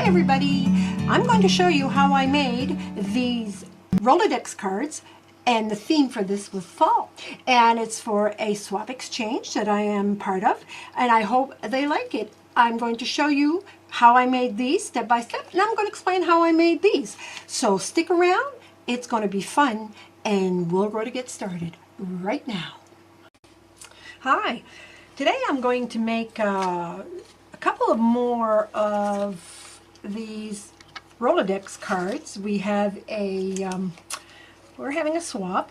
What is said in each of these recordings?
everybody, I'm going to show you how I made these Rolodex cards, and the theme for this was fall, and it's for a swap exchange that I am part of, and I hope they like it. I'm going to show you how I made these step by step, and I'm going to explain how I made these. So stick around, it's going to be fun, and we're going to get started right now. Hi, today I'm going to make a couple of more of these Rolodex cards. We have we're having a swap,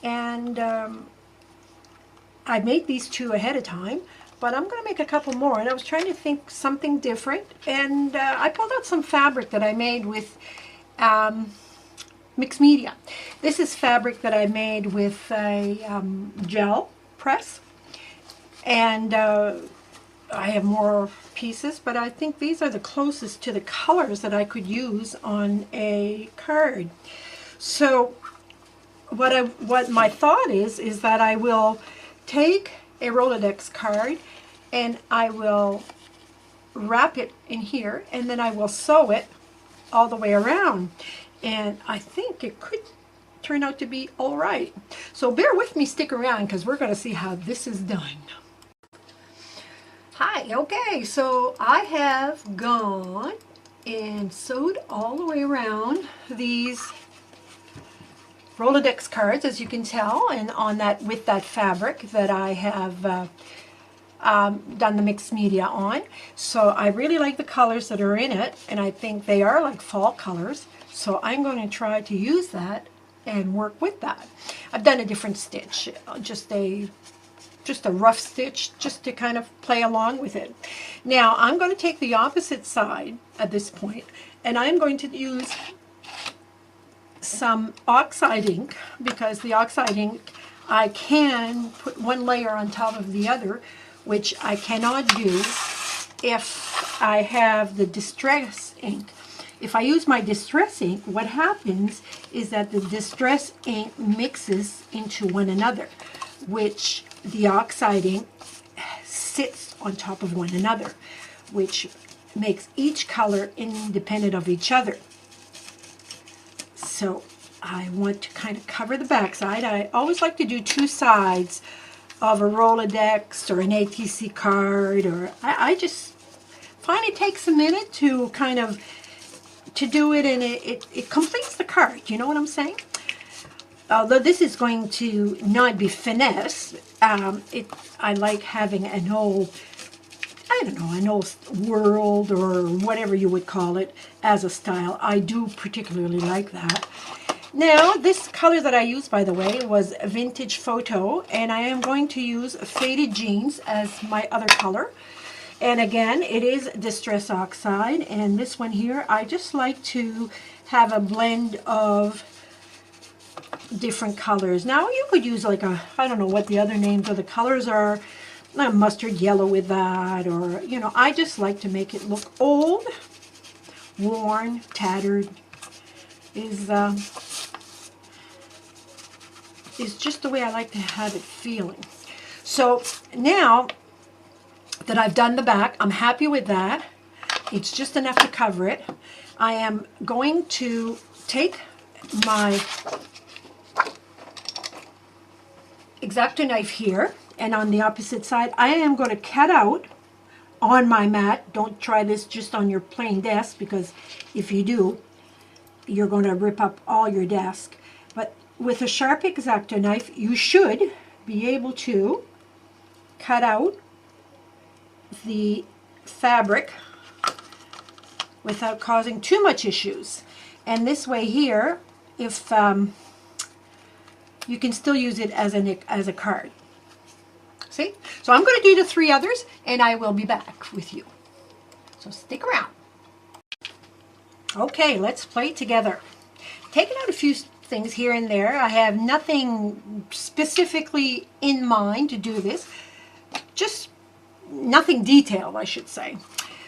and I made these two ahead of time, but I'm going to make a couple more, and I was trying to think something different, and I pulled out some fabric that I made with mixed media. This is fabric that I made with a gel press, and I have more pieces, but I think these are the closest to the colors that I could use on a card. So what my thought is that I will take a Rolodex card and I will wrap it in here, and then I will sew it all the way around, and I think it could turn out to be all right. So bear with me, stick around, because we're going to see how this is done. Hi, okay, so I have gone and sewed all the way around these Rolodex cards, as you can tell, and on that, with that fabric that I have done the mixed media on. So I really like the colors that are in it, and I think they are like fall colors, so I'm going to try to use that and work with that. I've done a different stitch, just a rough stitch, just to kind of play along with it. Now I'm going to take the opposite side at this point, and I'm going to use some oxide ink, because the oxide ink, I can put one layer on top of the other, which I cannot do if I have the distress ink. If I use my distress ink, what happens is that the distress ink mixes into one another, which the oxide ink sits on top of one another, which makes each color independent of each other. So I want to kind of cover the back side. I always like to do two sides of a Rolodex or an ATC card, or I just find it takes a minute to kind of to do it, and it completes the card, you know what I'm saying? Although this is going to not be finesse, I like having an old, I don't know, an old world or whatever you would call it as a style. I do particularly like that. Now, this color that I used, by the way, was Vintage Photo, and I am going to use Faded Jeans as my other color. And again, it is Distress Oxide, and this one here, I just like to have a blend of different colors. Now, you could use like a, I don't know what the other names of the colors are, a mustard yellow with that, or, you know, I just like to make it look old, worn, tattered, is just the way I like to have it feeling. So now that I've done the back, I'm happy with that. It's just enough to cover it. I am going to take my X-Acto knife here, and on the opposite side, I am going to cut out on my mat. Don't try this just on your plain desk, because if you do, you're going to rip up all your desk. But with a sharp X-Acto knife, you should be able to cut out the fabric without causing too much issues. And this way here, if you can still use it as a card. See? So I'm going to do the three others, and I will be back with you. So stick around. Okay, let's play together. Taking out a few things here and there. I have nothing specifically in mind to do this. Just nothing detailed, I should say.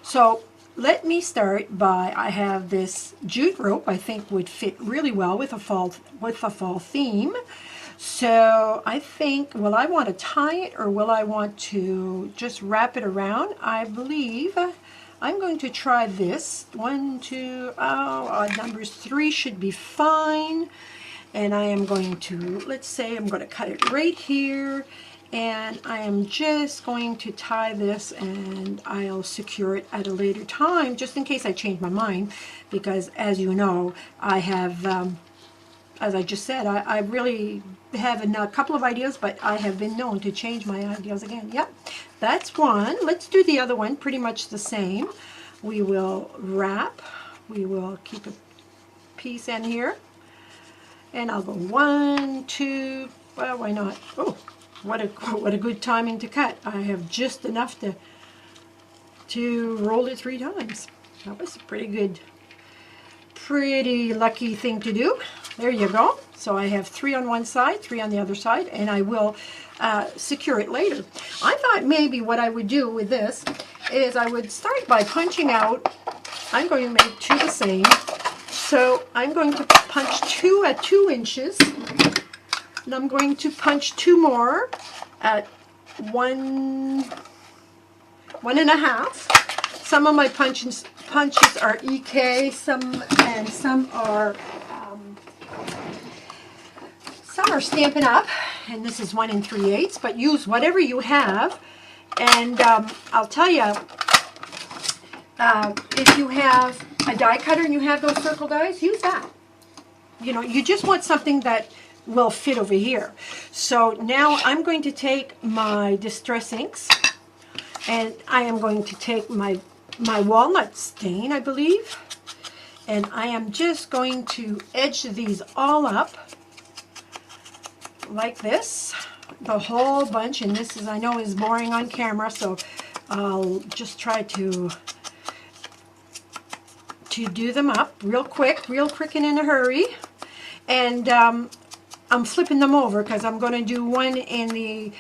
So let me start by, I have this jute rope I think would fit really well with a fall theme. So I think, will I want to tie it, or will I want to just wrap it around? I believe I'm going to try this. 1, 2, odd numbers, 3 should be fine. And I am going to, let's say I'm going to cut it right here, and I am just going to tie this, and I'll secure it at a later time just in case I change my mind, because as you know, I have, as I just said, I really have a couple of ideas, but I have been known to change my ideas again. Yep, that's one. Let's do the other one, pretty much the same. We will wrap, we will keep a piece in here. And I'll go 1, 2, well, why not? Oh, what a good timing to cut. I have just enough to roll it 3 times. That was a pretty lucky thing to do. There you go. So I have 3 on one side, 3 on the other side, and I will secure it later. I thought maybe what I would do with this is I would start by punching out. I'm going to make 2 the same. So I'm going to punch 2 at 2 inches, and I'm going to punch 2 more at 1.5. Some of my punches are EK, some are Stampin' Up, and this is 1 3/8. But use whatever you have, and I'll tell you. If you have a die cutter and you have those circle dies, use that. You know, you just want something that will fit over here. So now I'm going to take my Distress Inks, and I am going to take my walnut stain, I believe, and I am just going to edge these all up like this, the whole bunch. And this is, I know, is boring on camera, so I'll just try to do them up real quick and in a hurry. And I'm flipping them over because I'm going to do one in the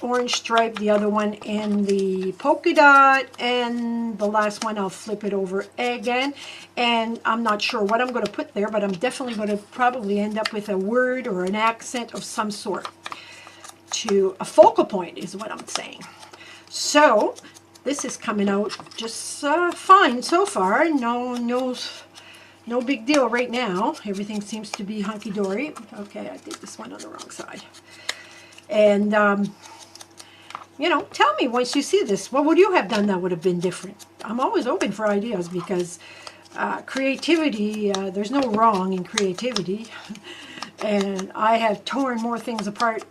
orange stripe, the other one in the polka dot, and the last one I'll flip it over again. And I'm not sure what I'm going to put there, but I'm definitely going to probably end up with a word or an accent of some sort. To a focal point is what I'm saying. So this is coming out just fine so far. No big deal right now. Everything seems to be hunky-dory. Okay, I did this one on the wrong side. And, you know, tell me once you see this, what would you have done that would have been different? I'm always open for ideas because creativity, there's no wrong in creativity. And I have torn more things apart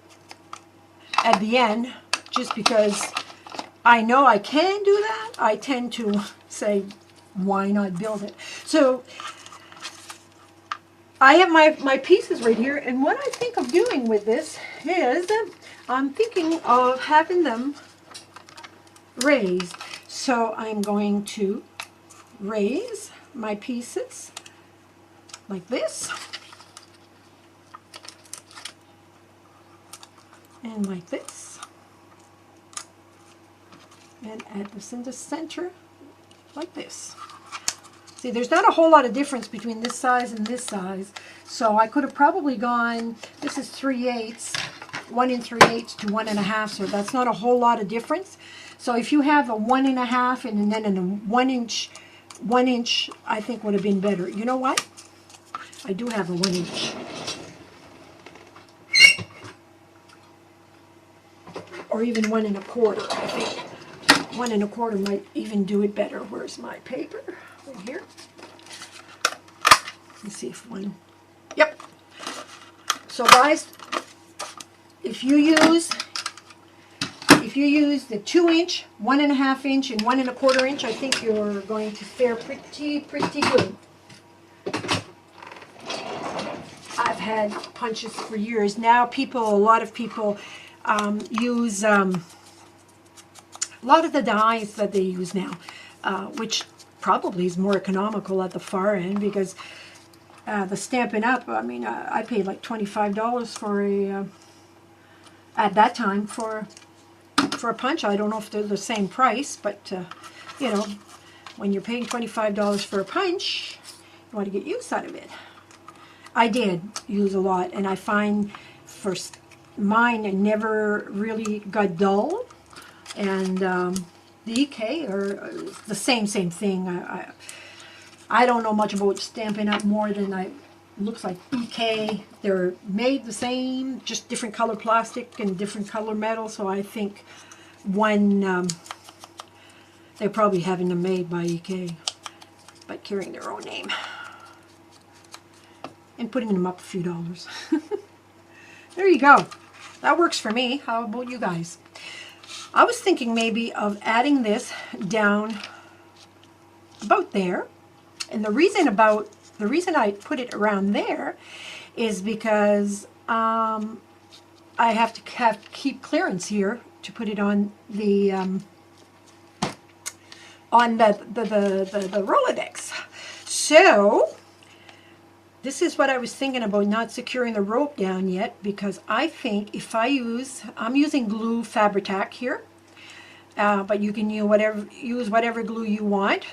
at the end just because I know I can do that. I tend to say, why not build it? So I have my pieces right here, and what I think of doing with this is I'm thinking of having them raised. So I'm going to raise my pieces like this, and like this, and add this in the center like this. See, there's not a whole lot of difference between this size and this size, so I could have probably gone, this is 3/8, 1 3/8 to 1.5, so that's not a whole lot of difference. So if you have a 1.5 and then a 1 inch, I think would have been better. You know what? I do have a 1 inch. Or even 1 1/4, I think. 1 1/4 might even do it better. Where's my paper? Right here. Let's see if one. Yep. So guys, if you use the 2 inch, 1.5 inch, and 1 1/4 inch, I think you're going to fare pretty good. I've had punches for years. Now a lot of people use a lot of the dyes that they use now, which probably is more economical at the far end, because the Stampin' Up, I mean, I paid like $25 for at that time for a punch. I don't know if they're the same price, but you know, when you're paying $25 for a punch, you want to get use out of it. I did use a lot, and I find mine never really got dull, and the EK or the same thing. I don't know much about Stampin' Up! More than looks like EK. They're made the same, just different color plastic and different color metal. So I think one, they're probably having them made by EK, but carrying their own name and putting them up a few dollars. There you go. That works for me. How about you guys? I was thinking maybe of adding this down about there. And the reason I put it around there is because I have to keep clearance here to put it on the Rolodex. So this is what I was thinking about, not securing the rope down yet, because I think if I'm using glue Fabri-Tac here, but you can use whatever glue you want.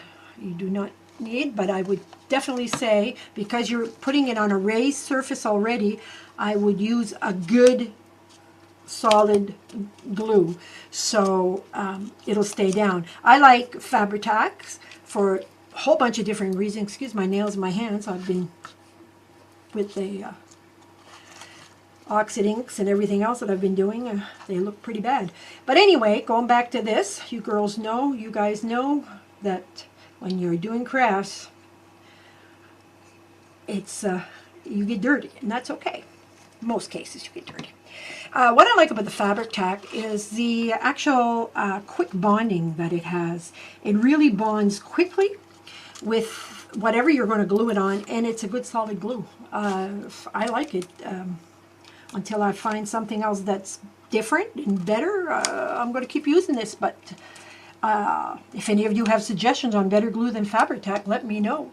You do not need, but I would definitely say, because you're putting it on a raised surface already, I would use a good solid glue, so it'll stay down. I like Fabri-Tacs for a whole bunch of different reasons. Excuse my nails and my hands. I've been with the oxid inks and everything else that I've been doing. They look pretty bad. But anyway, going back to this, you guys know that when you're doing crafts, it's you get dirty, and that's okay. In most cases, you get dirty. What I like about the Fabri-Tac is the actual quick bonding that it has. It really bonds quickly with whatever you're going to glue it on, and it's a good solid glue. I like it. Until I find something else that's different and better, I'm going to keep using this. But if any of you have suggestions on better glue than Fabri-Tac, let me know.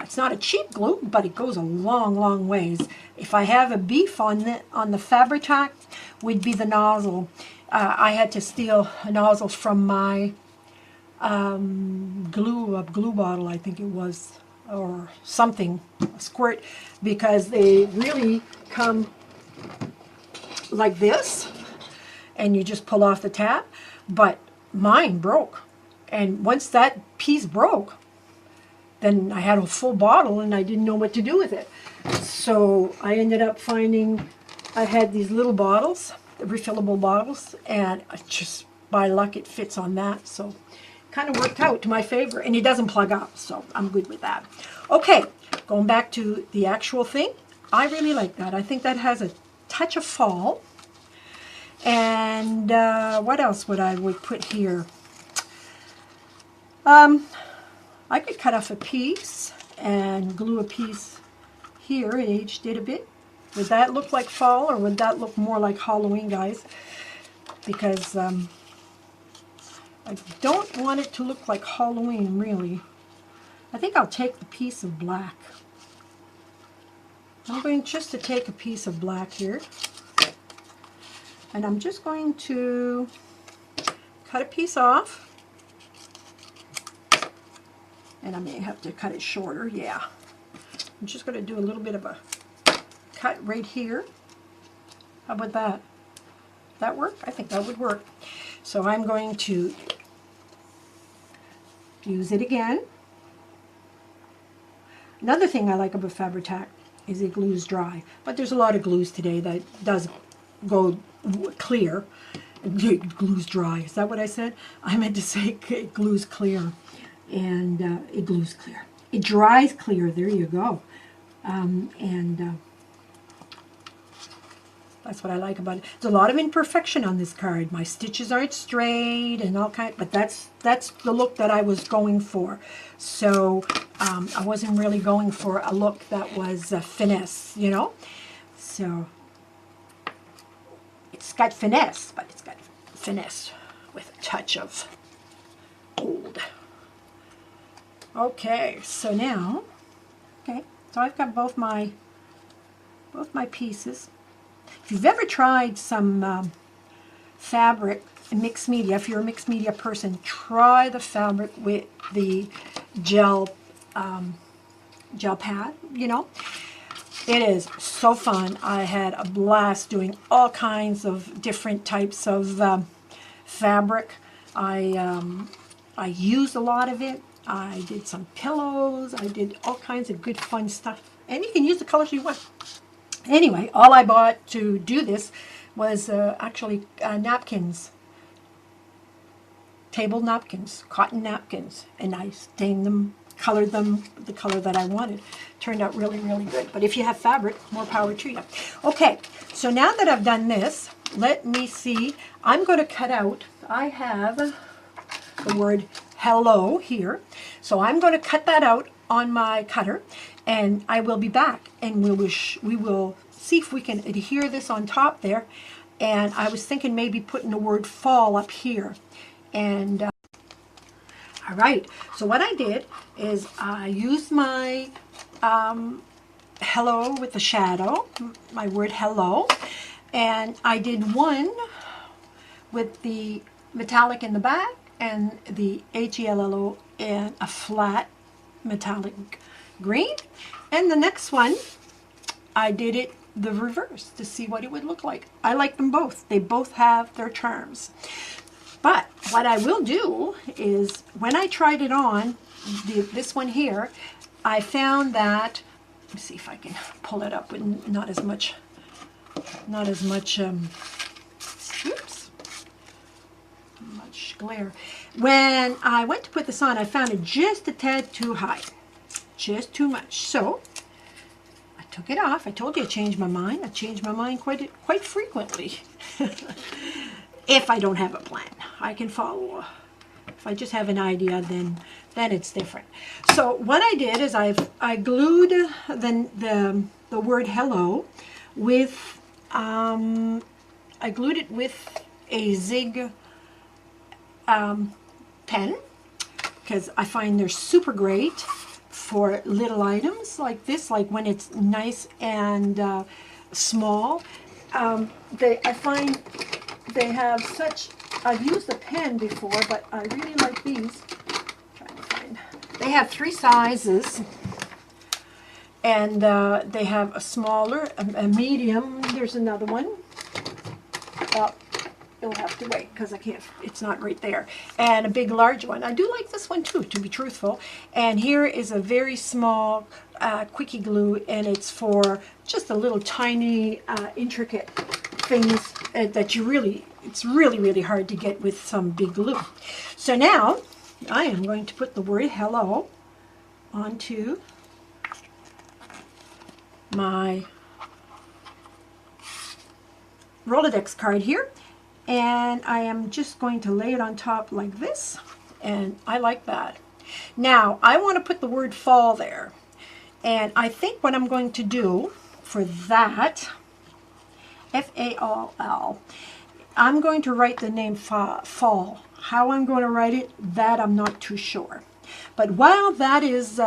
It's not a cheap glue, but it goes a long ways. If I have a beef on the Fabri-Tac, would be the nozzle. I had to steal nozzles from my glue bottle, I think it was, or something, a squirt, because they really come like this, and you just pull off the tap. But mine broke, and once that piece broke, then I had a full bottle and I didn't know what to do with it. So I ended up finding I had these little bottles, refillable bottles, and just by luck it fits on that. So kind of worked out to my favor, and it doesn't plug up, so I'm good with that. Okay, going back to the actual thing, I really like that. I think that has a touch of fall. And what else would I put here? I could cut off a piece and glue a piece here and aged it a bit. Would that look like fall, or would that look more like Halloween, guys? Because I don't want it to look like Halloween, really. I think I'll take the piece of black. I'm going just to take a piece of black here. And I'm just going to cut a piece off. And I may have to cut it shorter, yeah. I'm just going to do a little bit of a cut right here. How about that? That work? I think that would work. So I'm going to use it again. Another thing I like about Fabri-Tac is it glues dry. But there's a lot of glues today that does go clear. It glues dry. Is that what I said? I meant to say it glues clear. And it glues clear. It dries clear. There you go. That's what I like about it. There's a lot of imperfection on this card. My stitches aren't straight and all kind, but that's the look that I was going for. So I wasn't really going for a look that was finesse, you know. So it's got finesse, but it's got finesse with a touch of old. Okay, so now, so I've got both my pieces. If you've ever tried some fabric mixed media, if you're a mixed media person, try the fabric with the gel pad, you know. It is so fun. I had a blast doing all kinds of different types of fabric. I used a lot of it. I did some pillows. I did all kinds of good fun stuff. And you can use the colors you want. Anyway, all I bought to do this was actually napkins, table napkins, cotton napkins, and I stained them, colored them the color that I wanted. Turned out really, really good. But if you have fabric, more power to you. Okay, so now that I've done this, let me see. I'm going to cut out, I have the word hello here. So I'm going to cut that out on my cutter, and I will be back, and we will see if we can adhere this on top there. And I was thinking maybe putting the word fall up here. And all right, so what I did is I used my hello with the shadow, my word hello, and I did one with the metallic in the back and the HELLO in a flat metallic green. And the next one, I did it the reverse to see what it would look like. I like them both. They both have their charms. But what I will do is, when I tried it on, this one here, I found that, let me see if I can pull it up with not as much, oops, much glare. When I went to put this on, I found it just a tad too high, just too much. So I took it off. I told you I changed my mind. I change my mind quite frequently. If I don't have a plan, I can follow. If I just have an idea, then it's different. So what I did is I glued the word hello with I glued it with a zig pen, because I find they're super great for little items like this, like when it's nice and small. I find they have such, I've used a pen before, but I really like these. Trying to find. They have 3 sizes, and they have a smaller, a medium. There's another one. Well, you'll have to wait because I can't, it's not right there. And a big, large one. I do like this one too, to be truthful. And here is a very small quickie glue, and it's for just a little tiny, intricate things that it's really hard to get with some big glue. So now I am going to put the word hello onto my Rolodex card here, and I am just going to lay it on top like this, and I like that. Now I want to put the word fall there, and I think what I'm going to do for that, F-A-L-L, I'm going to write the name fall. How I'm going to write it, that I'm not too sure. But while that is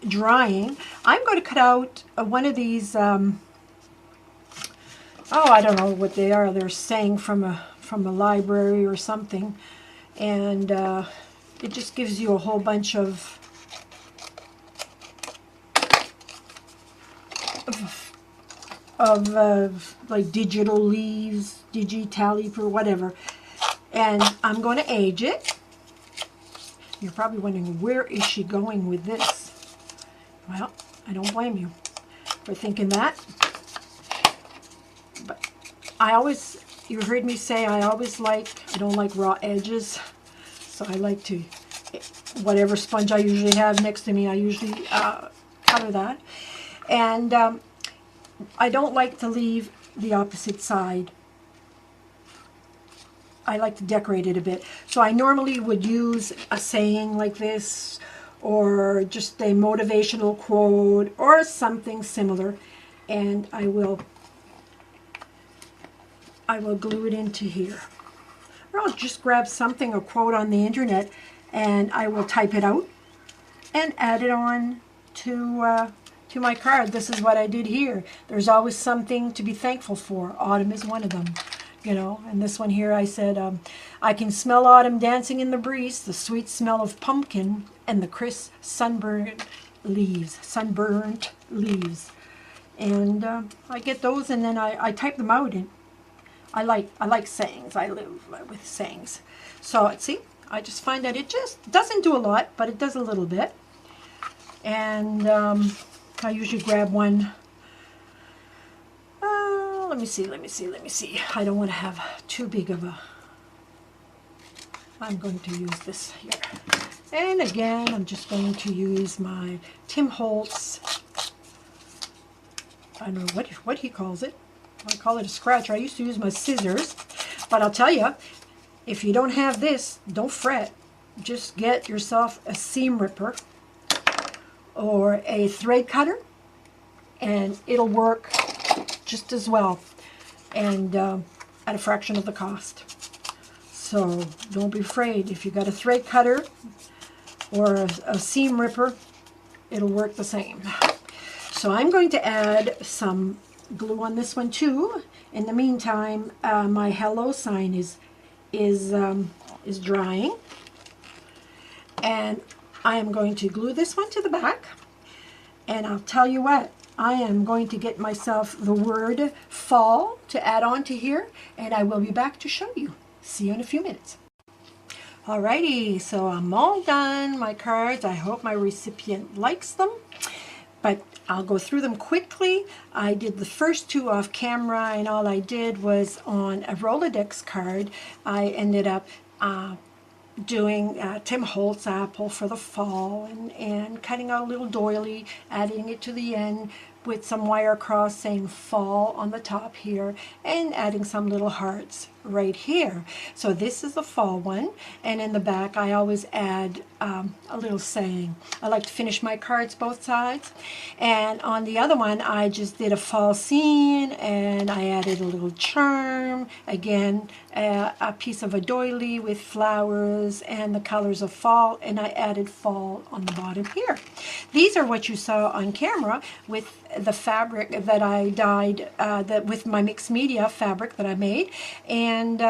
drying, I'm going to cut out one of these. Oh, I don't know what they are. They're saying from a library or something, and it just gives you a whole bunch of like digital leaves, digitally or whatever, and I'm going to age it. You're probably wondering, where is she going with this? Well, I don't blame you for thinking that, but you heard me say I don't like raw edges, so I like to, whatever sponge I usually have next to me, I usually cover that. And I don't like to leave the opposite side. I like to decorate it a bit. So I normally would use a saying like this, or just a motivational quote, or something similar, and I will glue it into here. Or I'll just grab something, a quote on the internet, and I will type it out and add it on to my card. This is what I did here. There's always something to be thankful for. Autumn is one of them, you know. And this one here, I said, I can smell autumn dancing in the breeze, the sweet smell of pumpkin, and the crisp sunburnt leaves. And I get those, and then I type them out, and I like sayings. I live with sayings. So see, I just find that it just doesn't do a lot, but it does a little bit. And I usually grab one. Let me see. I don't want to have too big of a. I'm going to use this here. And again, I'm just going to use my Tim Holtz. I don't know what he calls it. I call it a scratcher. I used to use my scissors, but I'll tell you, if you don't have this, don't fret. Just get yourself a seam ripper or a thread cutter, and it'll work just as well, and at a fraction of the cost. So don't be afraid. If you got a thread cutter or a seam ripper, it'll work the same. So I'm going to add some glue on this one too. In the meantime, my hello sign is drying, and I am going to glue this one to the back. And I'll tell you what, I am going to get myself the word fall to add on to here, and I will be back to show you. See you in a few minutes. Alrighty, so I'm all done, my cards. I hope my recipient likes them, but I'll go through them quickly. I did the first two off camera, and all I did was on a Rolodex card. I ended up doing Tim Holtz apple for the fall, and cutting out a little doily, adding it to the end with some wire across saying fall on the top here, and adding some little hearts right here. So this is the fall one, and in the back I always add a little saying. I like to finish my cards both sides. And on the other one I just did a fall scene, and I added a little charm, again a piece of a doily with flowers and the colors of fall, and I added fall on the bottom here. These are what you saw on camera with the fabric that I dyed with my mixed media fabric that I made, and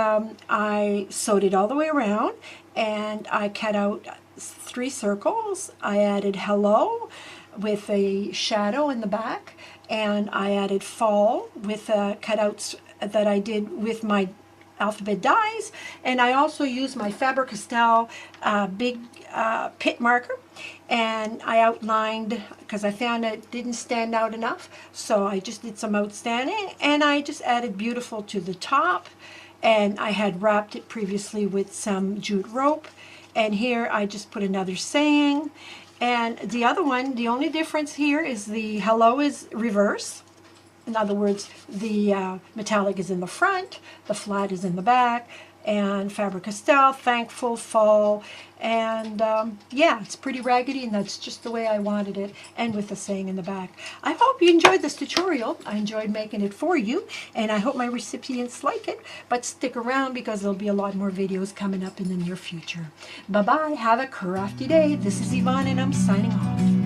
I sewed it all the way around, and I cut out 3 circles. I added hello with a shadow in the back, and I added fall with cutouts that I did with my alphabet dies, and I also used my Faber-Castell big pit marker, and I outlined, because I found it didn't stand out enough, so I just did some outstanding, and I just added beautiful to the top, and I had wrapped it previously with some jute rope, and here I just put another saying. And the other one, the only difference here is the hello is reverse. In other words, the metallic is in the front, the flat is in the back, and Faber-Castell, thankful, fall, and yeah, it's pretty raggedy, and that's just the way I wanted it, and with the saying in the back. I hope you enjoyed this tutorial. I enjoyed making it for you, and I hope my recipients like it, but stick around because there'll be a lot more videos coming up in the near future. Bye-bye, have a crafty day. This is Yvonne, and I'm signing off.